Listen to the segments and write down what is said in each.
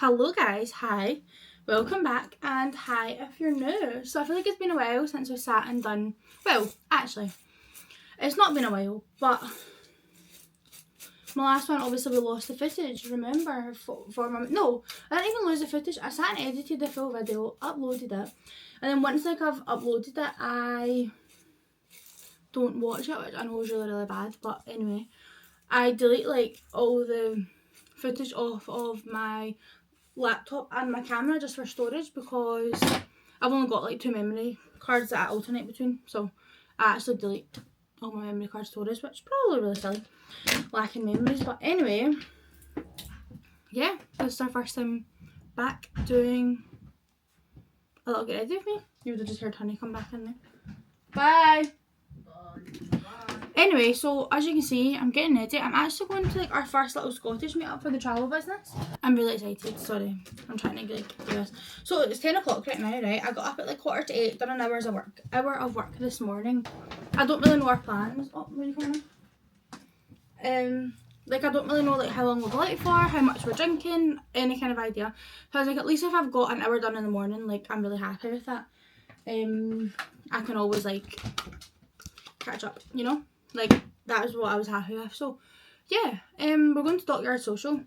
Hello guys, hi, welcome back, and hi if you're new. So I feel like it's been a while since I sat and done, well actually it's not been a while, but my last one obviously we lost the footage, remember, for my, no, I didn't even lose the footage. I sat and edited the full video, uploaded it, and then once like I've uploaded it I don't watch it, which I know is really bad, but anyway, I delete like all the footage off of my laptop and my camera just for storage because I've only got like 2 memory cards that I alternate between, so I actually delete all my memory card storage, which is probably really silly, lacking memories. But anyway, yeah, this is our first time back doing a little get ready with me. You would have just heard Honey come back in there. Bye! Anyway, so as you can see, I'm getting ready. I'm actually going to like our first little Scottish meet up for the travel business. I'm really excited, sorry. I'm trying to like do this. So it's 10 o'clock right now, right? I got up at like 7:45, done an hour of work this morning. I don't really know our plans. Oh, where are you coming in? Like I don't really know like how long we'll go out for, how much we're drinking, any kind of idea. So I was like, at least if I've got an hour done in the morning, like I'm really happy with that. I can always like catch up, you know? Like that is what I was happy with. So yeah, we're going to Dockyard Social.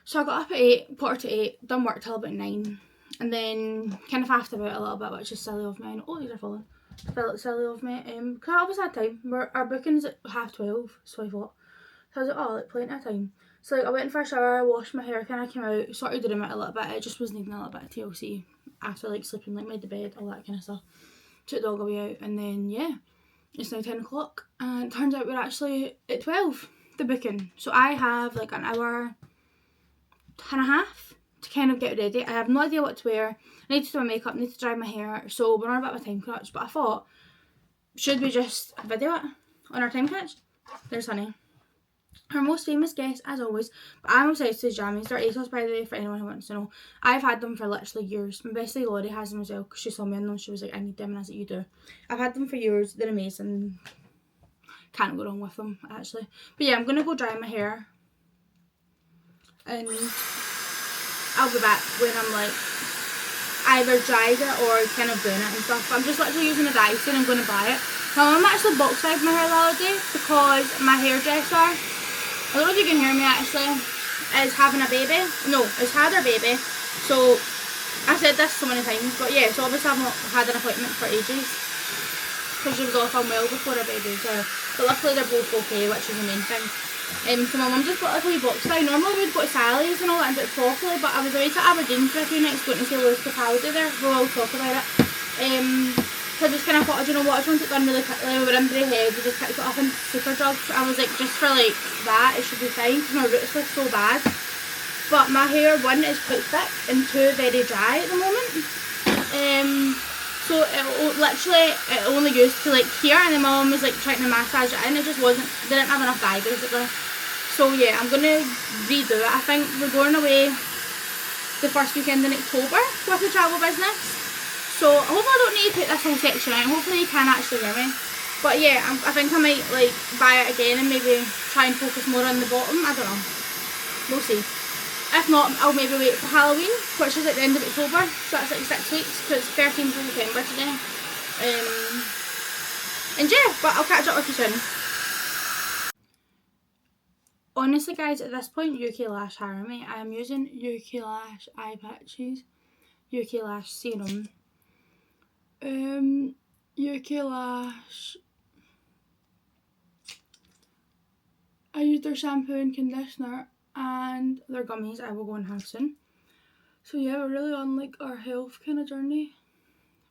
So I got up at 8, 7:45, done work till about 9, and then kind of faffed about a little bit, which is silly of me. I know, oh, these are falling. Felt silly of me. Because I always had time. Our booking's at 12:30, so I thought. So I was like, oh, like plenty of time. So like I went for a shower, washed my hair, kind of came out, started doing it a little bit. It just was needing a little bit of TLC after like sleeping, like made the bed, all that kind of stuff. Took the dog away out, and then yeah. It's now 10 o'clock and it turns out we're actually at 12, the booking. So I have like an hour and a half to kind of get ready. I have no idea what to wear. I need to do my makeup, I need to dry my hair. So we're on a bit of a time crunch, but I thought, should we just video it on our time crunch? There's Honey. Our most famous guest, as always, but I'm obsessed with jammies. They're ASOS, by the way, for anyone who wants to know. I've had them for literally years. My bestie Laurie has them as well, because she saw me in them. She was like, I need them, and I was like, you do. I've had them for years. They're amazing. Can't go wrong with them, actually. But yeah, I'm going to go dry my hair. And I'll be back when I'm like, either dried it or kind of doing it and stuff. But I'm just literally using a Dyson. I'm going to buy it. My mum actually box dyed my hair the other day because my hairdresser, I don't know if you can hear me actually, is having a baby. No, has had her baby. So, I said this so many times, but yeah, so obviously I've not had an appointment for ages. Because she was off unwell before her baby, so. But luckily they're both okay, which is the main thing. So my mum just got like a wee box dye. Normally we'd go to Sally's and all that and do it properly, but I was away to Aberdeen for a few nights going to see Lewis Capaldi there. We'll all talk about it. So I just kind of thought, you know what, I just want it done really quickly. We were in Braehead, we just picked it up in Superdrug. I was like, just for like that, it should be fine because my roots look so bad. But my hair, 1, is quite thick and 2, very dry at the moment. So it only used to like here, and then my mum was like trying to massage it in. It just didn't have enough dye basically. So yeah, I'm going to redo it. I think we're going away the first weekend in October with the travel business. So hopefully I don't need to put this whole section out. Hopefully you can actually hear me. But yeah, I think I might like buy it again and maybe try and focus more on the bottom. I don't know. We'll see. If not, I'll maybe wait for Halloween, which is at the end of October. So that's like 6 weeks because it's 13th of September today. And yeah, but I'll catch up with you soon. Honestly guys, at this point, UK Lash hire me. I am using UK Lash eye patches, UK Lash serum, UK Lash, I used their shampoo and conditioner and their gummies I will go and have soon. So yeah, we're really on like our health kind of journey.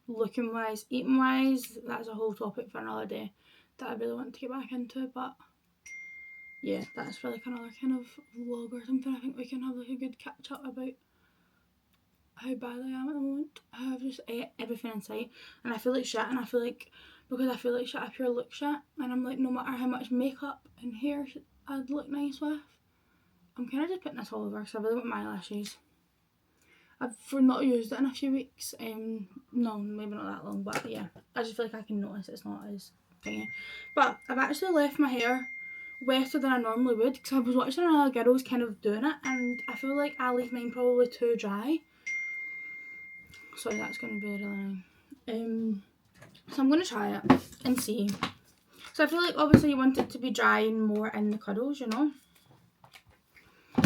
Looking wise, eating wise, that's a whole topic for another day that I really want to get back into, but yeah, that's for like another kind of vlog or something. I think we can have like a good catch up about how bad I am at the moment. I have just ate everything in sight and I feel like shit, and I feel like because I feel like shit I pure look shit, and I'm like, no matter how much makeup and hair I'd look nice with, I'm kind of just putting this all over because I really want my eyelashes. I've not used it in a few weeks, no, maybe not that long, but yeah, I just feel like I can notice it's not as thingy. But I've actually left my hair wetter than I normally would, because I was watching another girls kind of doing it, and I feel like I leave mine probably too dry. Sorry, that's going to be really annoying. So I'm going to try it and see. So I feel like obviously you want it to be drying more in the cuddles, you know.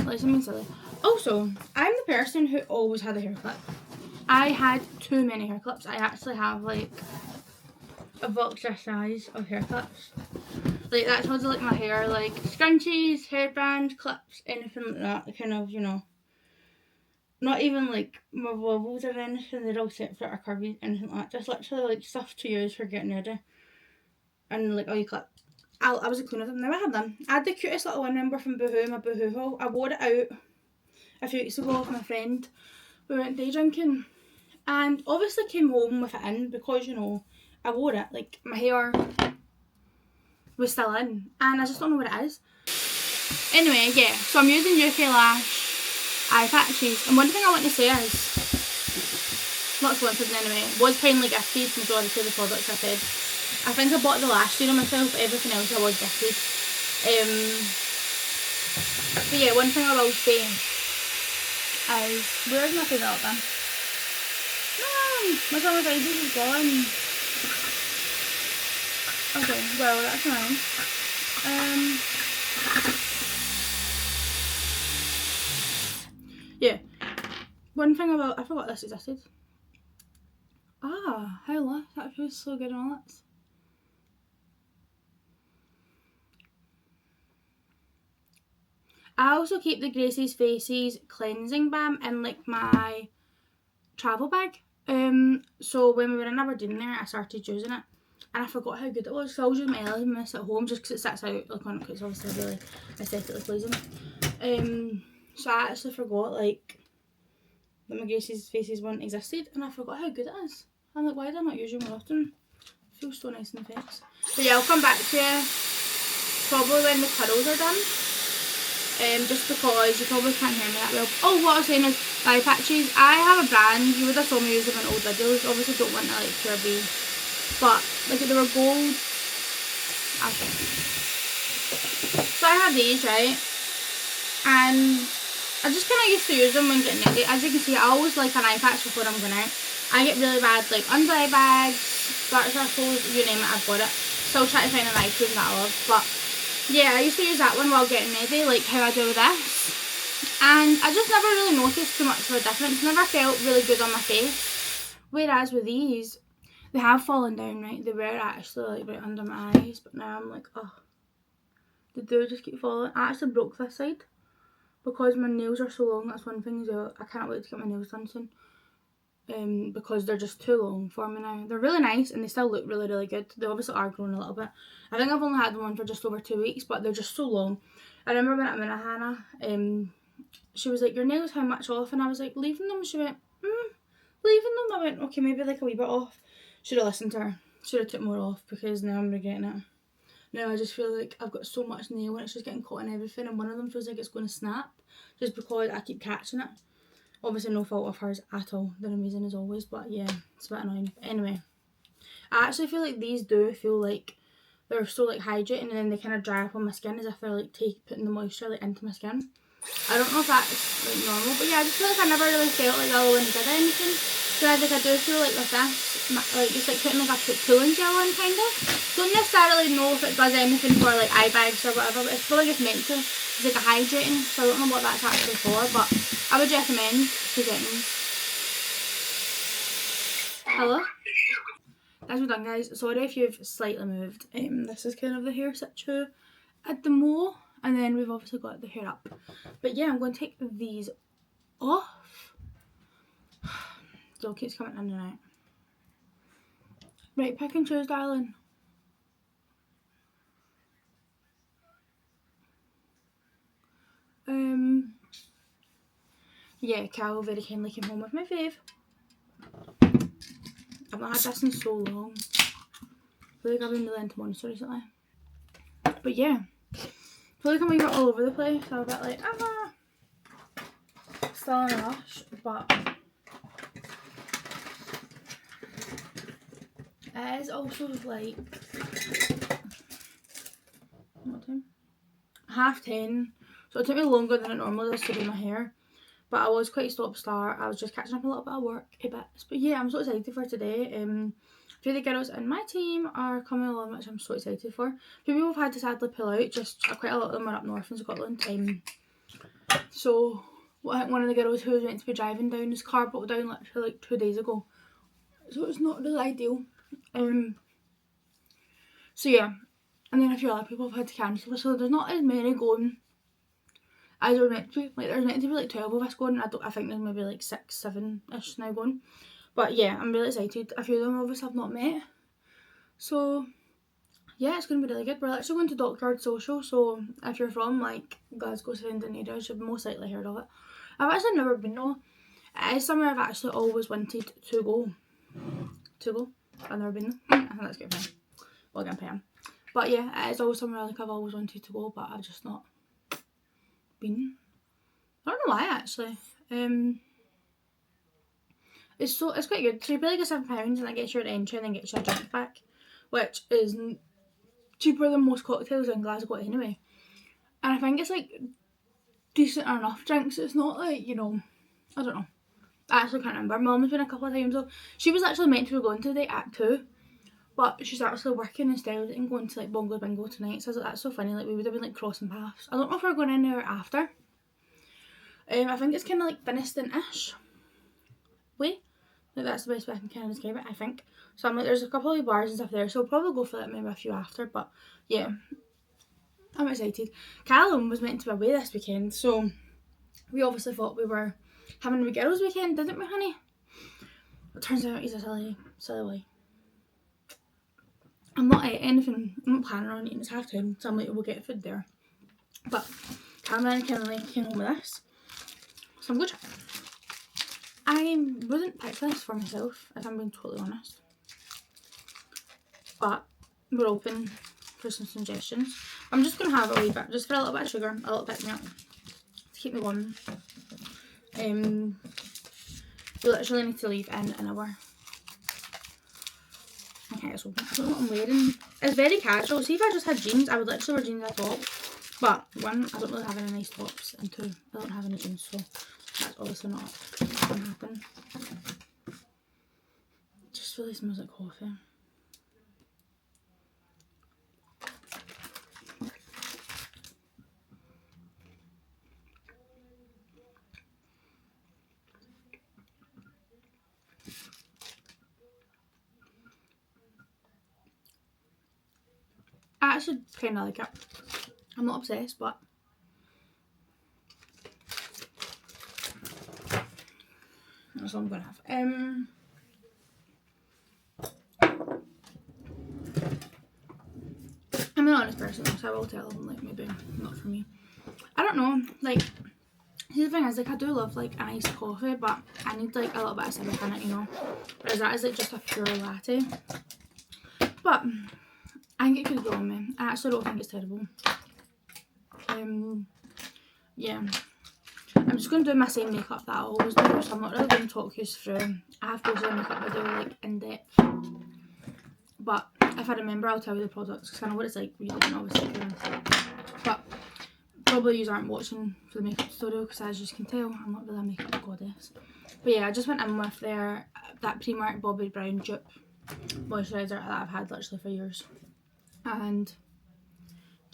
Like something silly. Also, I'm the person who always had a hair clip. I had too many hair clips. I actually have like a box this size of hair clips. Like that's how like my hair, like scrunchies, hairband, clips, anything like that. Kind of, you know. Not even like my wobbles or anything. They're all separate or curvy, anything like that. Just literally like stuff to use for getting ready. And like all you clip. I was a queen of them. Now I have them. I had the cutest little one, remember, from Boohoo, my Boohoo haul. I wore it out a few weeks ago with my friend. We went day drinking and obviously came home with it in because, you know, I wore it. Like, my hair was still in and I just don't know what it is. Anyway, yeah, so I'm using UK Lash eye patches, and one thing I want to say is, not sponsored in any way, was kindly gifted majority of the products I said. I think I bought the lash serum myself, but everything else I was gifted. But yeah, one thing I will say is, where's my favourite lip balm? No, my summer baby is gone. Okay, well that's annoying. Yeah, one thing about, I forgot this existed. Ah, how lush, that feels so good on my lips. I also keep the Gracie's Faces cleansing balm in like my travel bag. So when we were in Aberdeen there, I started using it and I forgot how good it was. So I was using my Elemis at home just because it sits out like on it, because it's obviously really aesthetically pleasing. So I actually forgot like that my Gracie's Faces one existed, and I forgot how good it is. I'm like, why did I not use it more often? It feels so nice in the face. But yeah, I'll come back to you probably when the curls are done. Just because you probably can't hear me that well. Oh, what I was saying is eye patches. I have a brand, you would have saw me use them in old videos. Obviously don't want to like QRB, but like they were gold. I'll show you. So I have these, right, and I just kind of used to use them when getting ready. As you can see, I always like an eye patch before I'm going out. I get really bad like under eye bags, dark circles, you name it, I've got it. Still try to find an eye cream that I love, but yeah, I used to use that one while getting ready, like how I do with this. And I just never really noticed too much of a difference. Never felt really good on my face. Whereas with these, they have fallen down, right? They were actually like right under my eyes, but now I'm like, oh, they do just keep falling. I actually broke this side because my nails are so long. That's one thing as well. I can't wait to get my nails done soon. Because they're just too long for me now. They're really nice and they still look really, really good. They obviously are growing a little bit. I think I've only had them on for just over 2 weeks, but they're just so long. I remember when I met Hannah, she was like, your nails how much off? And I was like, leaving them? She went, leaving them? I went, okay, maybe like a wee bit off. Should have listened to her. Should have took more off, because now I'm regretting it. Now I just feel like I've got so much nail and it's just getting caught in everything, and one of them feels like it's going to snap just because I keep catching it. Obviously no fault of hers at all. They're amazing as always, but yeah, it's a bit annoying. But anyway, I actually feel like these do feel like they're so like hydrating, and then they kind of dry up on my skin as if they're like putting the moisture like into my skin. I don't know if that's like normal, but yeah, I just feel like I never really felt like that when I did anything. So I think I do feel like with this, like just like putting like a cooling gel on kind of. Don't necessarily know if it does anything for like eye bags or whatever, but it's probably just meant to. It's like a hydrating, so I don't know what that's actually for, but I would recommend to get them. Hello? That's all done, guys. Sorry if you've slightly moved. This is kind of the hair situ at the mo, and then we've obviously got the hair up. But yeah, I'm going to take these off. Still keeps coming in and out. Right, pick and choose, darling. Yeah, Cal very kindly came home with my fave. I've not had this in so long. I feel like I've been really into Monster recently. But yeah, I feel like I'm a bit all over the place. I'm a bit like, still in a rush, but it is also like, what time? 10:30, so it took me longer than it normally does to do my hair. But I was quite stop-start. I was just catching up a little bit of work, a bit. But yeah, I'm so excited for today. A few of the girls in my team are coming along, which I'm so excited for. A few people have had to sadly pull out, just quite a lot of them are up north in Scotland. So I think one of the girls who was meant to be driving down, his car broke down literally like 2 days ago. So it's not really ideal. So yeah, and then a few other people have had to cancel, so there's not as many going as there meant to be. Like, there's meant to be like 12 of us going. I think there's maybe like 6, 7-ish now going. But yeah, I'm really excited. A few of them obviously I've not met. So yeah, it's going to be really good. We're actually going to Dockyard Social, so if you're from like Glasgow surrounding areas, you've most likely heard of it. I've actually never been though. It is somewhere I've actually always wanted to go. I've never been there. I think that's good fun. Well, I'm paying. But yeah, it is always somewhere like I've always wanted to go, but I've just not been. I don't know why actually. It's quite good. So you pay like £7 and that gets you an entry and then gets you a drink back, which is cheaper than most cocktails in Glasgow anyway. And I think it's like decent enough drinks. It's not like, you know, I don't know. I actually can't remember. Mum's been a couple of times though. She was actually meant to be going today at 2, but she's actually working instead and going to like Bongo Bingo tonight. So I was like, that's so funny. Like we would have been like crossing paths. I don't know if we're going in there after. I think it's kind of like Finiston-ish way. Like that's the best way I can kind of describe it, I think. So I'm like, there's a couple of bars and stuff there, so I'll probably go for like maybe a few after. But yeah, I'm excited. Callum was meant to be away this weekend, so we obviously thought we were having a wee girls' weekend, didn't we, honey? It turns out he's a silly boy. I'm not anything. I'm not planning on eating. It's half-time, so I'm like, we'll get food there. But Cameron and Kinley came home with this, so I'm good. I wouldn't pick this for myself, if I'm being totally honest. But we're open for some suggestions. I'm just going to have a wee bit, just for a little bit of sugar, a little bit of milk, to keep me going. We literally need to leave in an hour. Okay, it's open. I don't know what I'm wearing. It's very casual. See, if I just had jeans, I would literally wear jeans at top. But 1, I don't really have any nice tops, and 2, I don't have any jeans, so that's obviously not going to happen. It just really smells like coffee. I actually kind of like it. I'm not obsessed, but that's what I'm going to have. I'm an honest person, so I will tell them, like, maybe not for me. I don't know, like, see, the thing is, like, I do love, like, an iced coffee, but I need, like, a little bit of syrup in it, you know. Whereas that is, like, just a pure latte. But I think it could go on me. I actually don't think it's terrible. Yeah. I'm just going to do my same makeup that I always do, so I'm not really going to talk you through. I have posted a makeup video, like, in depth. But if I remember, I'll tell you the products, because I know what it's like reading, obviously. But probably you aren't watching for the makeup tutorial, because as you can tell, I'm not really a makeup goddess. But yeah, I just went in with that Primark Bobbi Brown dupe moisturiser that I've had literally for years. And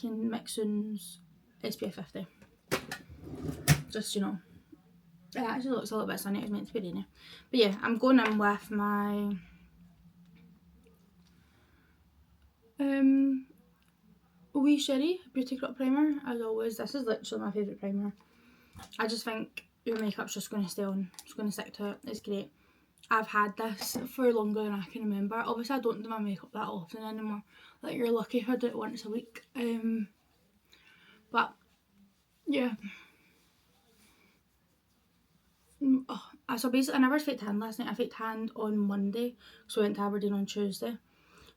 Mixun's SPF 50. Just, you know, it actually looks a little bit sunny. It was meant to be rainy. But yeah, I'm going in with my Wee Sherry Beauty Crop Primer. As always, this is literally my favourite primer. I just think your makeup's just going to stay on. It's going to stick to it. It's great. I've had this for longer than I can remember. Obviously, I don't do my makeup that often anymore. Like, you're lucky if I do it once a week. But yeah. So basically, I never fake tanned last night. I fake tanned on Monday, so I went to Aberdeen on Tuesday.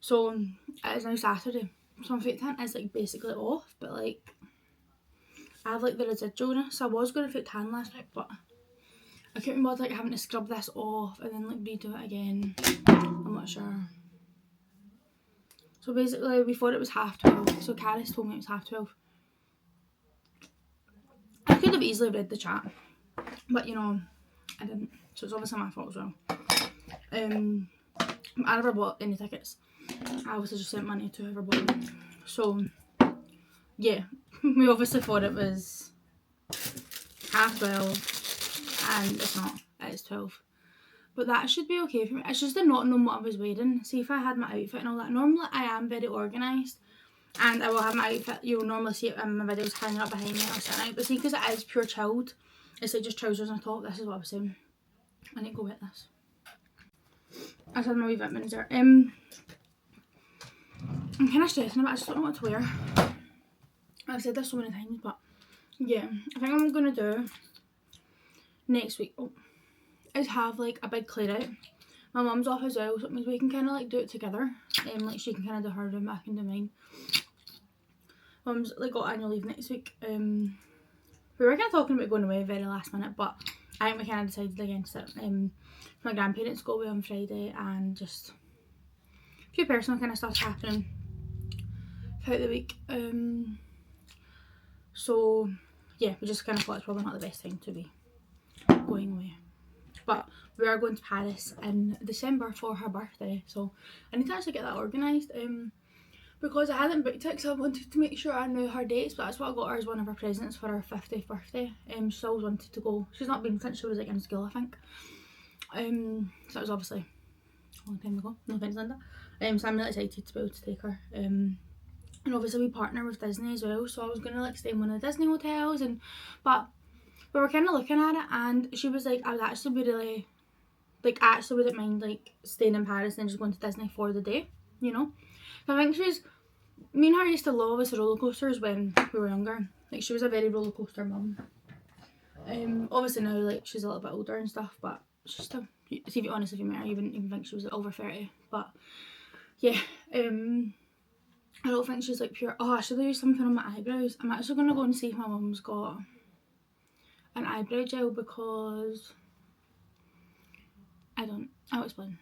So it is now Saturday. So my fake tan is like basically off, but like I have like the residualness. I was going to fake tan last night, but I couldn't bother like having to scrub this off and then like redo it again. I'm not sure. So basically, we thought it was 12:30. So Caris told me it was 12:30. easily read the chat, but you know, I didn't, so it's obviously my fault as well. I never bought any tickets. I obviously just sent money to whoever bought them. So yeah, we obviously thought it was 12:30 and it's not, it's 12. But that should be okay for me. It's just the not knowing what I was wearing. See, if I had my outfit and all that, normally I am very organised and I will have my outfit, you'll normally see it in my videos hanging up behind me or sitting out. But see, because it is pure chilled, it's like just trousers and a top. This is what I was saying. I need to go with this. I just had my wee vitamins there. I'm kind of stressing about it. I just don't know what to wear. I've said this so many times, but yeah, I think I'm going to do next week is have like a big clear out. My mum's off as well, so it means we can kind of like do it together. Like she can kind of do her room, I can do mine. Mum's like got annual leave next week. We were kind of talking about going away very last minute, but I think we kind of decided against it. My grandparents go away on Friday and just a few personal kind of stuff's happening throughout the week. So yeah, we just kind of thought it's probably not the best time to be going away. But we are going to Paris in December for her birthday, so I need to actually get that organised. Because I hadn't booked it, so I wanted to make sure I knew her dates, but that's what I got her as one of her presents for her 50th birthday. She always wanted to go. She's not been since she was like in school, I think. So that was obviously a long time ago. No offence, Linda. So I'm really excited to be able to take her. And obviously we partner with Disney as well, so I was gonna like stay in one of the Disney hotels, but we were kind of looking at it, and she was like, I would actually be really, like, actually wouldn't mind like staying in Paris and just going to Disney for the day, you know. So I think me and her used to love us roller coasters when we were younger. Like, she was a very roller coaster mum. Obviously now like she's a little bit older and stuff, but she's still, to be honest, if you met her, you wouldn't even think she was over 30. But yeah, I don't think she's like pure. Oh, I should have used something on my eyebrows. I'm actually gonna go and see if my mum's got an eyebrow gel, because I'll explain.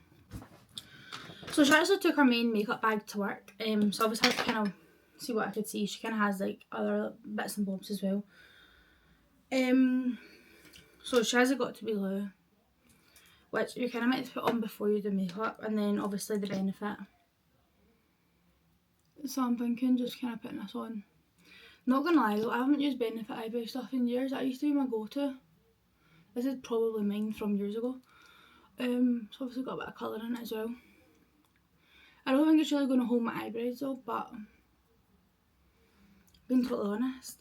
So she actually took her main makeup bag to work, so I was had to kind of see what I could see. She kind of has like other bits and bobs as well. So she has got to be low, which you kind of meant to put on before you do makeup, and then obviously the Benefit. So I'm thinking just kind of putting this on. Not gonna lie though, I haven't used Benefit eyebrow stuff in years. That used to be my go-to. This is probably mine from years ago. So obviously got a bit of colour in it as well. I don't think it's really going to hold my eyebrows though, but being totally honest,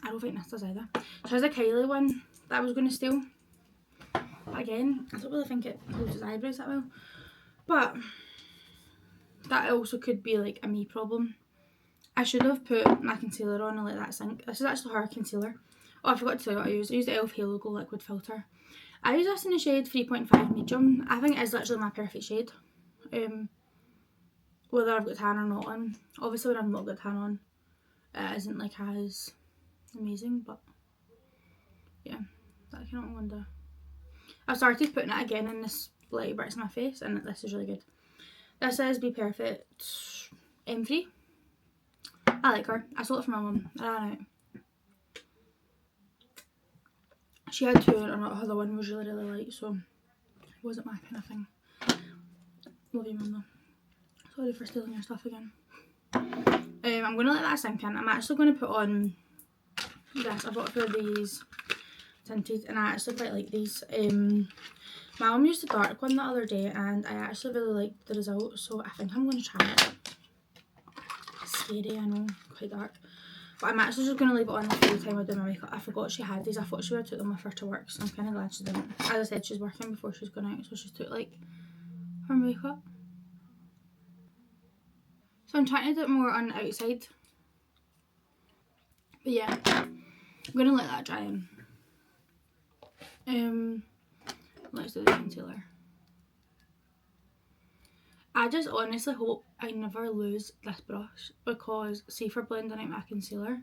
I don't think this does either. She has a Kylie one that I was going to steal, but again, I don't really think it holds his eyebrows that well. But that also could be like a me problem. I should have put my concealer on and let that sink. This is actually her concealer. Oh, I forgot to tell you what I used. I used the e.l.f. Halo Glow Liquid Filter. I use this in the shade 3.5 medium. I think it is literally my perfect shade. Whether I've got tan or not on. Obviously when I've not got tan on, it isn't like as amazing, but yeah, that kind of wonder. I've started putting it again in this light bits in my face, and this is really good. This is Be Perfect M3. I like her. I stole it from my mum. I ran out. She had two and her other one was really light, so it wasn't my kind of thing. Love you, mum though. Sorry for stealing your stuff again. I'm going to let that sink in. I'm actually going to put on this. I bought a few of these tinted, and I actually quite like these. My mum used the dark one the other day, and I actually really liked the result, so I think I'm going to try it. It's scary, I know, quite dark. But I'm actually just going to leave it on the whole time I do my makeup. I forgot she had these. I thought she would have took them with her to work, so I'm kind of glad she didn't. As I said, she's working before she's going out, so she's took like her makeup. So I'm trying to do it more on the outside. But yeah, I'm going to let that dry in. Let's do the concealer. I just honestly hope I never lose this brush, because see, for blending out my concealer,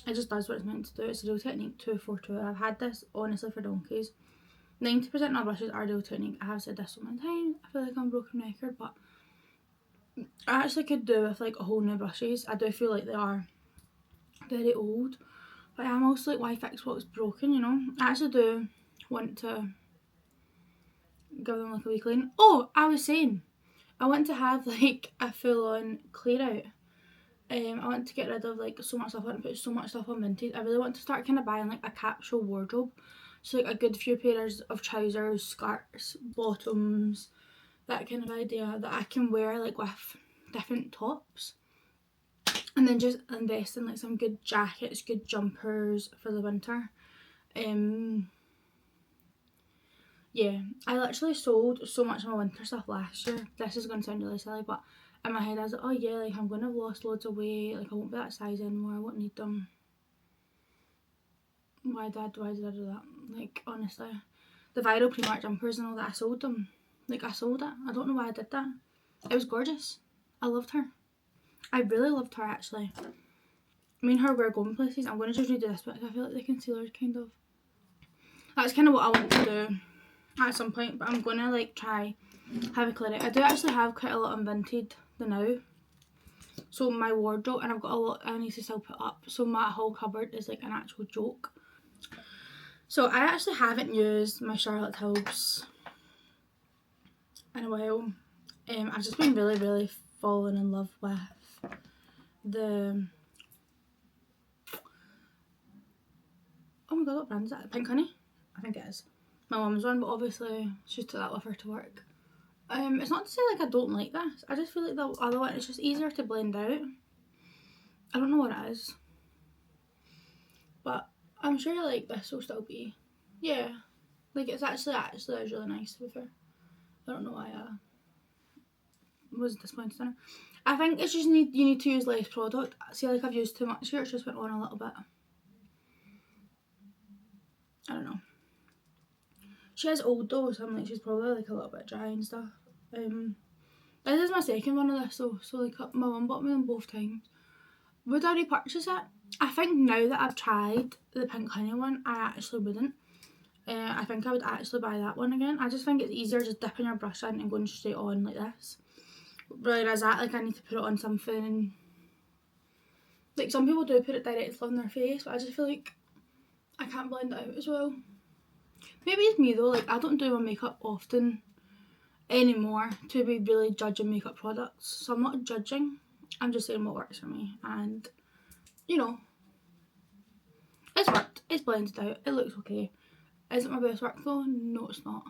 it just does what it's meant to do. It's a Dual Technique 242. I've had this honestly for donkeys. 90% of my brushes are Dual Technique. I have said this so many times. I feel like I'm a broken record, but I actually could do with like a whole new brushes. I do feel like they are very old, But I'm also like, why fix what's broken, you know? I actually do want to give them like a wee clean. Oh, I was saying, I want to have like a full on clear out. I want to get rid of like so much stuff. I want to put so much stuff on Vinted. I really want to start kind of buying like a capsule wardrobe. So like a good few pairs of trousers, skirts, bottoms, that kind of idea that I can wear like with different tops. And then just invest in like some good jackets, good jumpers for the winter. Yeah, I literally sold so much of my winter stuff last year. This is going to sound really silly, but in my head I was like, oh yeah, like I'm going to have lost loads of weight, like I won't be that size anymore, I won't need them. Why did I do that? Like, honestly, the viral Primark jumpers and all that, I sold them. Like, I sold it. I don't know why I did that. It was gorgeous. I loved her. I really loved her, actually. Me and her were going places. I'm going to just redo this bit because I feel like the concealer kind of... That's kind of what I want to do at some point, but I'm going to, like, try have a clear out. I do actually have quite a lot on Vinted now. So my wardrobe, and I've got a lot I need to still put up. So my whole cupboard is, like, an actual joke. So I actually haven't used my Charlotte Tilbury in a while. I've just been really falling in love with the... Oh my god, what brand is that? Pink Honey? I think it is. My mum's one, but obviously she's took that with her to work. It's not to say like I don't like this. I just feel like the other one is just easier to blend out. I don't know what it is. But I'm sure like this will still be... Yeah. Like it's actually is really nice with her. I don't know why I was disappointed in it. I think it's just you need to use less product. See, like I've used too much here, it just went on a little bit. I don't know. She is old though, so I'm like she's probably like a little bit dry and stuff. This is my second one of this though, so like my mum bought me them both times. Would I repurchase it? I think now that I've tried the Pink Honey one, I actually wouldn't. I think I would actually buy that one again. I just think it's easier just dipping your brush in and going straight on like this. Whereas that, like I need to put it on something. Like some people do put it directly on their face, but I just feel like I can't blend it out as well. Maybe it's me though, like I don't do my makeup often anymore to be really judging makeup products. So I'm not judging, I'm just saying what works for me, and you know, it's worked, it's blended out, it looks okay. Is it my best work though? No, it's not.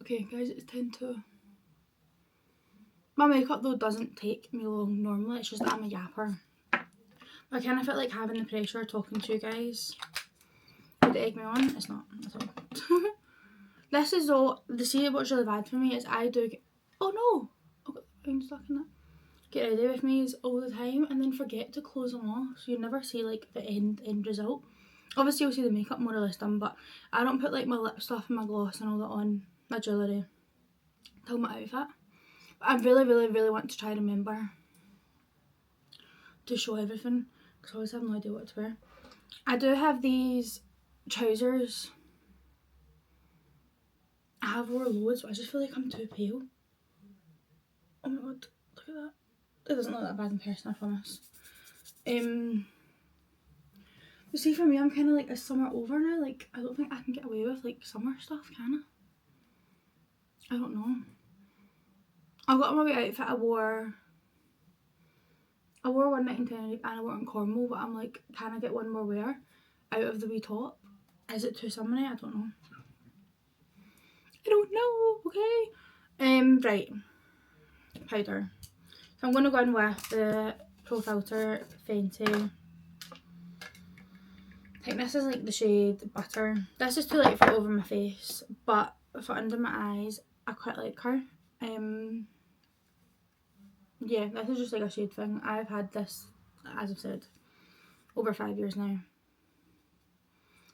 Okay guys, it's 10 to... My makeup though doesn't take me long normally, it's just that I'm a yapper. I kind of felt like having the pressure talking to you guys would egg me on. It's not at all. This is all, see what's really bad for me is I do get, oh no, I've got the phone stuck in that. Get ready with me all the time and then forget to close them off, so you never see like the end result. Obviously you'll see the makeup more or less done, but I don't put like my lip stuff and my gloss and all that on, my jewellery, till my outfit. But I really want to try and remember to show everything, because I always have no idea what to wear. I do have these trousers. I have wore loads, but I just feel like I'm too pale. Oh my god, look at that. It doesn't look that bad in person, I promise. You see, for me, I'm kind of like, is summer over now? Like, I don't think I can get away with like summer stuff, can I? I don't know. I got my wee outfit I wore one night in Tenerife and I wore it in Cornwall, but I'm like, can I get one more wear out of the wee top? Is it too summery? I don't know. I don't know, okay. Right. Powder. So I'm going to go in with the Pro Filter Fenty. I think this is like the shade Butter. This is too light for over my face, but for under my eyes, I quite like her. Yeah, this is just like a shade thing. I've had this, as I've said, over 5 years now.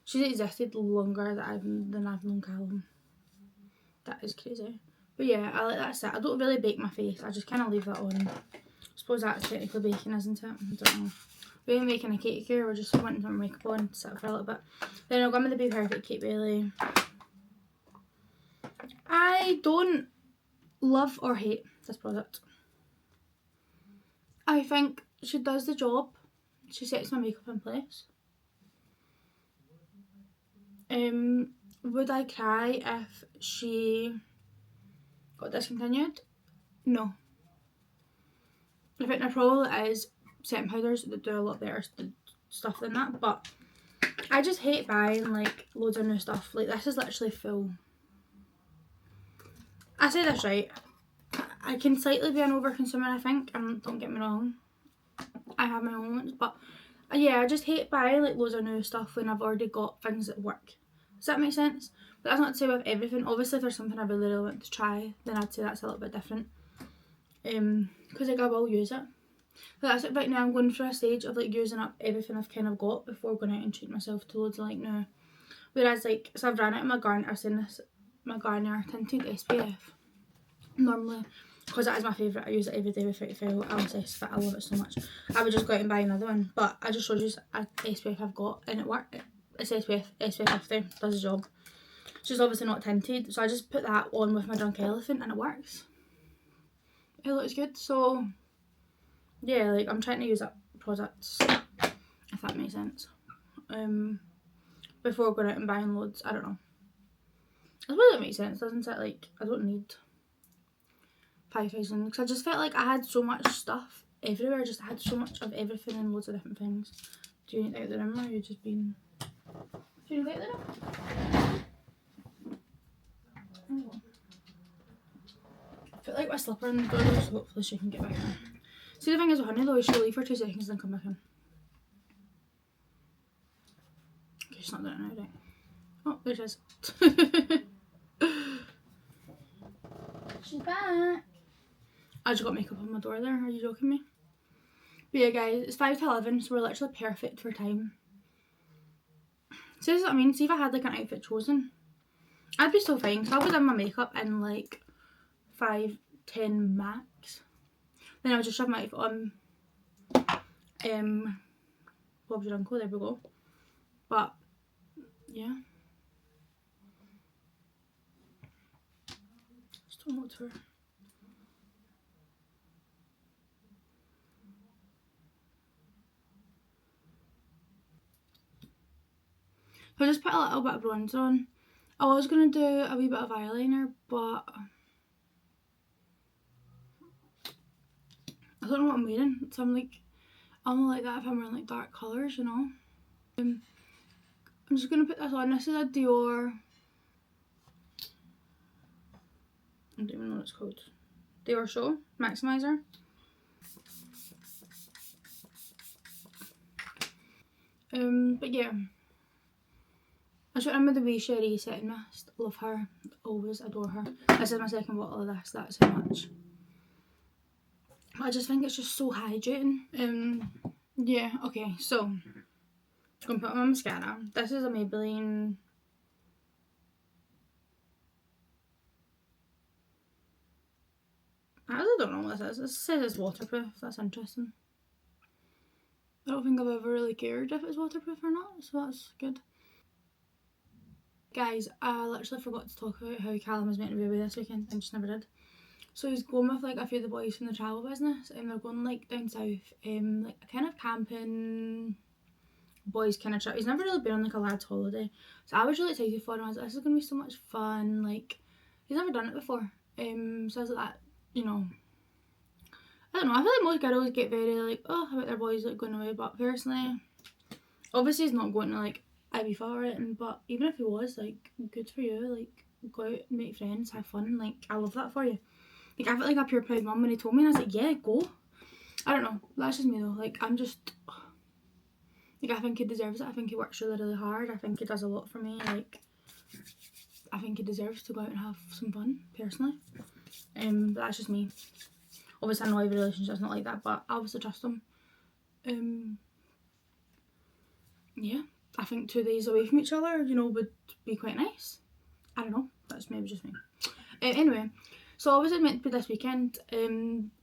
She's existed longer than I've known Callum. That is crazy. But yeah, I like that set. I don't really bake my face, I just kind of leave that on. I suppose that's technically baking, isn't it? I don't know. We ain't making a cake here, we're just wanting some makeup on to sit for a little bit. Then I'll go with the Be Perfect Cake Really. I don't love or hate this product. I think she does the job. she sets my makeup in place. Would I cry if she got discontinued? No. I think there probably is setting powders that do a lot better stuff than that, but I just hate buying like loads of new stuff. Like this is literally full. I say this right, I can slightly be an overconsumer, I think, and don't get me wrong, I have my moments, but yeah, I just hate buying like loads of new stuff when I've already got things that work. Does that make sense? But that's not to say with everything. Obviously if there's something I really, really want to try, then I'd say that's a little bit different. Because like I will use it. But that's it. Right now I'm going through a stage of like using up everything I've kind of got before going out and treat myself to loads of like new. Whereas like, so I've ran out of my Garnier, I've seen this, my Garnier tinted SPF. Normally, because that is my favourite, I use it every day with Fitty Fail. I love it so much. I would just go out and buy another one, but I just showed you a SPF I've got and it worked. It's SPF 50, does the job. It's just obviously not tinted, so I just put that on with my Drunk Elephant and it works. It looks good, so yeah, like I'm trying to use up products, if that makes sense, before going out and buying loads. I don't know. I suppose it makes sense, doesn't it? Like, I don't need 5,000 because I just felt like I had so much stuff everywhere. I just had so much of everything and loads of different things. Do you need out the room or are you just being... Do you need out the room? Oh. I feel like my slipper in the door, so hopefully she can get back in. See, the thing is with Honey though, she'll leave for 2 seconds and then come back in. Okay, she's not doing it now, right? Oh, there she is. She's back. I just got makeup on my door there, are you joking me? But yeah guys, it's 5 to 11, so we're literally perfect for time. See, this is what I mean, see if I had like an outfit chosen, I'd be so fine, so I would have done my makeup in like 5-10 max. Then I would just shove my outfit on. Bob's your uncle, there we go. But yeah. Just don't know what to wear. So I just put a little bit of bronzer on. I was going to do a wee bit of eyeliner, but I don't know what I'm wearing. So I'm like, I only like that if I'm wearing like dark colours, you know. I'm just going to put this on. This is a Dior. I don't even know what it's called. Dior Show Maximizer. But yeah. I should remember the wee Sherry setting mist. Love her. Always adore her. This is my second bottle of this. That's how much. But I just think it's just so hydrating. Yeah, okay, so I'm gonna put on my mascara. This is a Maybelline. I really don't know what this is. It says it's waterproof. That's interesting. I don't think I've ever really cared if it's waterproof or not, so that's good. Guys, I literally forgot to talk about how Callum was meant to be away this weekend and just never did. So he's going with like a few of the boys from the travel business and they're going like down south, like a kind of camping boys kind of trip. He's never really been on like a lad's holiday, so I was really excited for him. I was like, this is going to be so much fun, like he's never done it before. So I was like that, you know, I don't know, I feel like most girls get very like, oh, about their boys like going away, but personally, obviously he's not going to like Ibiza or anything, but even if he was, like, good for you, like, go out, make friends, have fun, like, I love that for you. Like, I felt like a pure proud mum when he told me, and I was like, yeah, go. I don't know, that's just me though, like, I'm just, like, I think he deserves it. I think he works really, really hard. I think he does a lot for me, like, I think he deserves to go out and have some fun, personally. But that's just me. Obviously I know every relationship's not like that, but I obviously trust him. Yeah. I think 2 days away from each other, you know, would be quite nice. I don't know, that's maybe just me. Anyway, so obviously meant to be this weekend.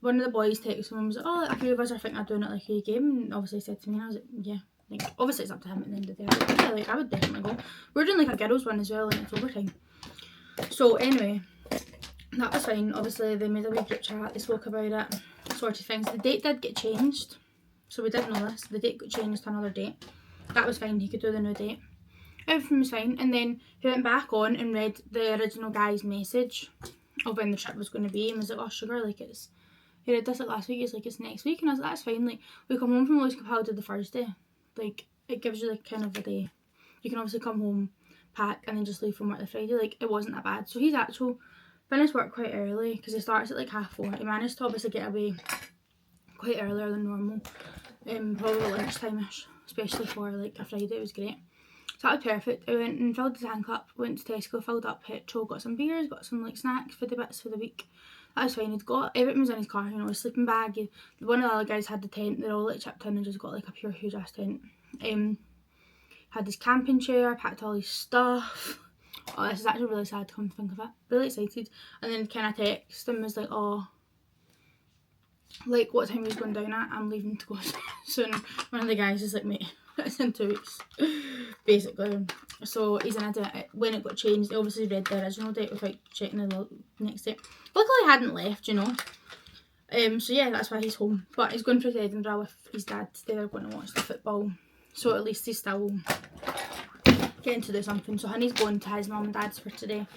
One of the boys texted me and was like, oh, a few of us are thinking of doing it like a game, and obviously said to me, and I was like, yeah, like, obviously it's up to him at the end of the day. I was like, yeah, like, I would definitely go. We're doing like a girls one as well, and it's overtime. So anyway, that was fine. Obviously they made a wee group chat, they spoke about it, sort of things. The date did get changed So we didn't know this. The date got changed to another date. That was fine, he could do the new date. Everything was fine, and then he went back on and read the original guy's message of when the trip was going to be and was like, oh sugar, like it's, he read this like last week, he's like, it's next week, and I was like, that's fine, like we come home from Lewis Capaldi the Thursday, like it gives you like kind of a day. You can obviously come home, pack, and then just leave from work the Friday, like it wasn't that bad. So he's actually finished work quite early because he starts at like 4:30. He managed to obviously get away quite earlier than normal, probably lunchtime-ish, especially for like a Friday. It was great. So that was perfect. I went and filled the tank up, went to Tesco, filled up petrol, got some beers, got some like snacks for the bits for the week. That was fine. He'd got, everything was in his car, you know, his sleeping bag. One of the other guys had the tent, they're all like chipped in and just got like a pure huge ass tent. Had his camping chair, packed all his stuff. Oh, this is actually really sad to come to think of it. Really excited. And then kind of text him, was like, oh, like what time he's going down at? I'm leaving to go soon. One of the guys is like, mate, it's in 2 weeks, basically. So he's in a, when it got changed, he obviously read the original date without checking the next date. Luckily he hadn't left, you know. So yeah, that's why he's home. But he's going through to Edinburgh with his dad. They're going to watch the football. So at least he's still getting to do something. So Honey's going to his mum and dad's for today.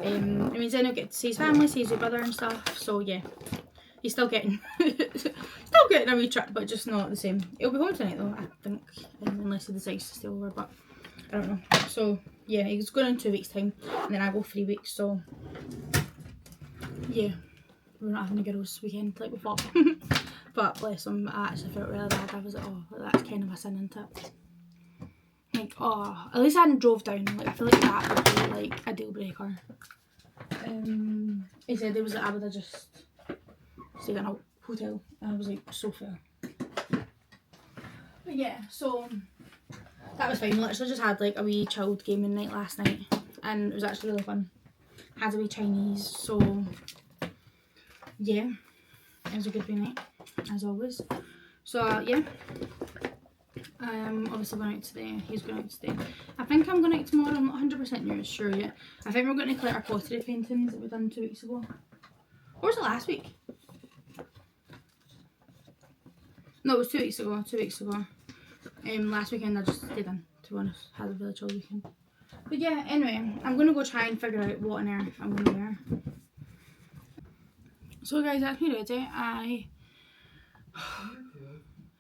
It means then he'll get to see his family, see his brother and stuff. So yeah, he's still getting a wee trip, but just not the same. He'll be home tonight though, I think, unless he decides to stay over, but I don't know. So yeah, he's going in 2 weeks time, and then I go 3 weeks. So yeah, we're not having a girls' weekend like we thought. But bless him, I actually felt really bad. I was like, oh, that's kind of a sin, isn't it? Like, oh, at least I hadn't drove down. Like, I feel like that would be like a deal breaker. He said there was like, I would have just stayed in a hotel, and I was like, so fair. But yeah, so that was fine. We literally just had like a wee chilled gaming night last night, and it was actually really fun. Had a wee Chinese, so yeah, it was a good wee night, as always. So yeah, obviously going out today, he's going out today. I think I'm going out tomorrow, I'm not 100% sure yet. I think we're going to collect our pottery paintings that we done 2 weeks ago. Or was it last week? No, it was 2 weeks ago, 2 weeks ago. Last weekend I just stayed in, to be honest, had a really chill weekend. But yeah, anyway, I'm going to go try and figure out what on earth I'm going to wear. So guys, that's me ready. I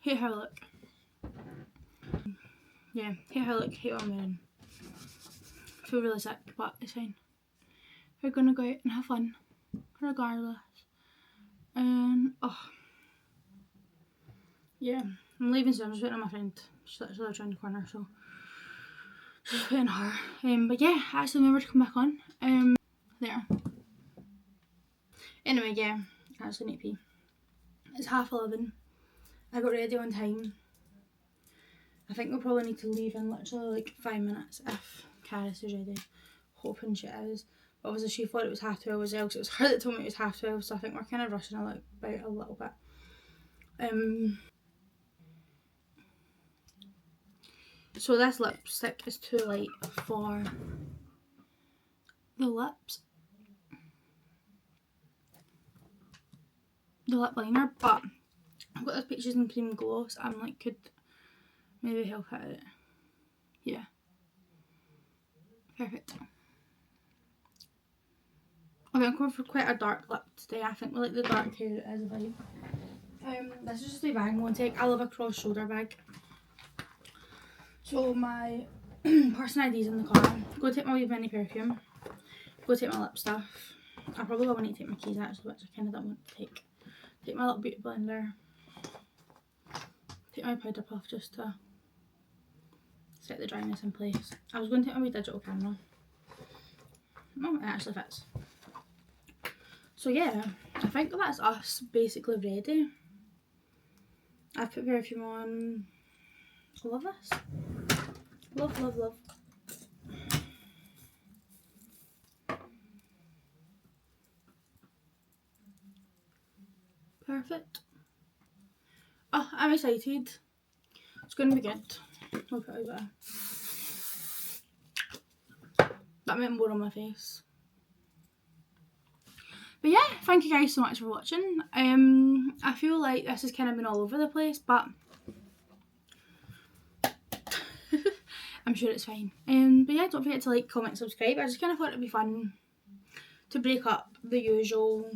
hate how I look. Yeah, hate how I look, hate what I'm wearing. I feel really sick, but it's fine. We're going to go out and have fun, regardless. And, oh. Yeah, I'm leaving soon. I'm just waiting on my friend. She's literally around the corner, so just waiting on her. But yeah, I actually remember to come back on. There. Anyway, yeah, I actually need to pee. It's 11:30. I got ready on time. I think we'll probably need to leave in literally like 5 minutes if Caris is ready. Hoping she is. But obviously she thought it was 12:30 as well, because it was her that told me it was 12:30, so I think we're kind of rushing about a little bit. So this lipstick is too light for the lips. The lip liner, but I've got this Peaches and Cream gloss. I'm like, could maybe help it out. Yeah. Perfect. Okay, I'm going for quite a dark lip today. I think we like the dark hair as a vibe. This is just a bag I'm going to take. I love a cross shoulder bag. So my person ID's in the car. Go take my wee mini perfume. Go take my lip stuff. I probably will need to take my keys actually, which I kind of don't want to take. Take my little beauty blender. Take my powder puff just to set the dryness in place. I was going to take my wee digital camera. Oh, it actually fits. So yeah, I think that's us basically ready. I've put perfume on. I love this. Love, love, love. Perfect. Oh, I'm excited. It's going to be good. I'll put a bit of that meant more on my face. But yeah, thank you guys so much for watching. I feel like this has kind of been all over the place, but I'm sure it's fine. But yeah, don't forget to like, comment, subscribe. I just kind of thought it'd be fun to break up the usual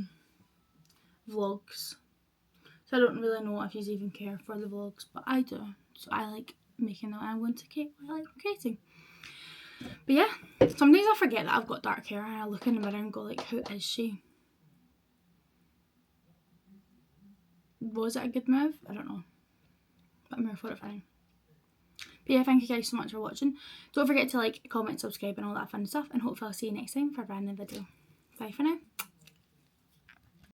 vlogs. So I don't really know if you even care for the vlogs, but I do. So I like making them, and I'm going to keep what I like creating. But yeah, some days I forget that I've got dark hair and I look in the mirror and go like, who is she? Was it a good move? I don't know. But I'm here for it fine. But yeah, thank you guys so much for watching. Don't forget to like, comment, subscribe and all that fun stuff. And hopefully I'll see you next time for a brand new video. Bye for now.